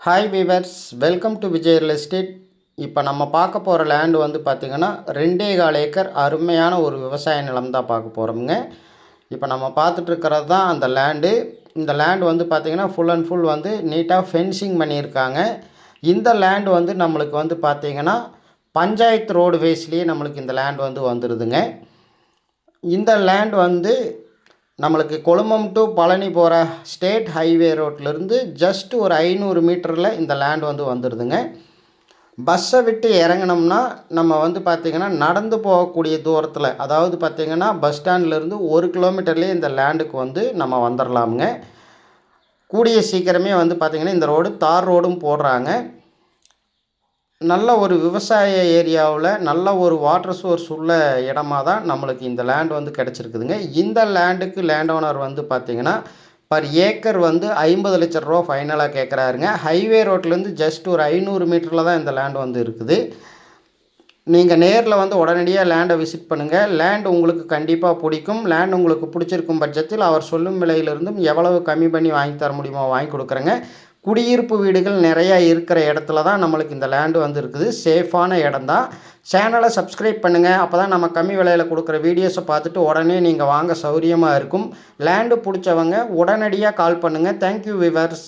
Hi viewers, welcome to Vijay real estate. இப்போ நம்ம பார்க்க போகிற லேண்டு வந்து பார்த்திங்கன்னா 2.25 ஏக்கர் அருமையான ஒரு விவசாய நிலம் தான் பார்க்க போகிறோமுங்க. இப்போ நம்ம பார்த்துட்ருக்கிறது தான் அந்த லேண்டு. இந்த லேண்டு வந்து பார்த்திங்கன்னா ஃபுல் அண்ட் ஃபுல் வந்து நீட்டாக ஃபென்சிங் பண்ணியிருக்காங்க. இந்த லேண்டு வந்து நம்மளுக்கு வந்து பார்த்திங்கன்னா பஞ்சாயத்து ரோடு வேஸ்லேயே நம்மளுக்கு இந்த லேண்டு வந்து வந்துடுதுங்க. இந்த லேண்ட் வந்து நம்மளுக்கு கொழுமம் டு பழனி போகிற ஸ்டேட் ஹைவே ரோட்லேருந்து ஜஸ்ட் ஒரு 500 மீட்டரில் இந்த லேண்ட் வந்து வந்துடுதுங்க. பஸ்ஸை விட்டு இறங்கினோம்னா நம்ம வந்து பார்த்திங்கன்னா நடந்து போகக்கூடிய தூரத்தில், அதாவது பார்த்திங்கன்னா பஸ் ஸ்டாண்ட்லேருந்து 1 கிலோமீட்டர்லேயே இந்த லேண்டுக்கு வந்து நம்ம வந்துடலாமுங்க. கூடிய சீக்கிரமே வந்து பார்த்திங்கன்னா இந்த ரோடு தார் ரோடும் போடுறாங்க. நல்ல ஒரு விவசாய ஏரியாவில் நல்ல ஒரு வாட்டர் சோர்ஸ் உள்ள இடமா தான் நம்மளுக்கு இந்த லேண்ட் வந்து கிடச்சிருக்குதுங்க. இந்த லேண்டுக்கு லேண்ட் ஓனர் வந்து பார்த்திங்கன்னா பர் ஏக்கர் வந்து 50 லட்ச ரூபா ஃபைனலாக கேட்குறாருங்க. ஹைவே ரோட்லேருந்து ஜஸ்ட் ஒரு 500 மீட்டரில் தான் இந்த லேண்ட் வந்து இருக்குது. நீங்கள் நேரில் வந்து உடனடியாக லேண்டை விசிட் பண்ணுங்கள். லேண்ட் உங்களுக்கு கண்டிப்பாக பிடிக்கும். லேண்ட் உங்களுக்கு பிடிச்சிருக்கும் பட்சத்தில் அவர் சொல்லும் விலையிலிருந்தும் எவ்வளவு கம்மி பண்ணி வாங்கி தர முடியுமோ வாங்கி கொடுக்குறேங்க. குடியிருப்பு வீடுகள் நிறையா இருக்கிற இடத்துல தான் நம்மளுக்கு இந்த லேண்டு வந்து இருக்குது. சேஃபான இடம் தான். சேனலை சப்ஸ்கிரைப் பண்ணுங்கள். அப்போ தான் நம்ம கம்மி விலையில் கொடுக்குற வீடியோஸை பார்த்துட்டு உடனே நீங்கள் வாங்க சௌரியமாக இருக்கும். லேண்டு பிடிச்சவங்க உடனடியாக கால் பண்ணுங்கள். Thank you viewers.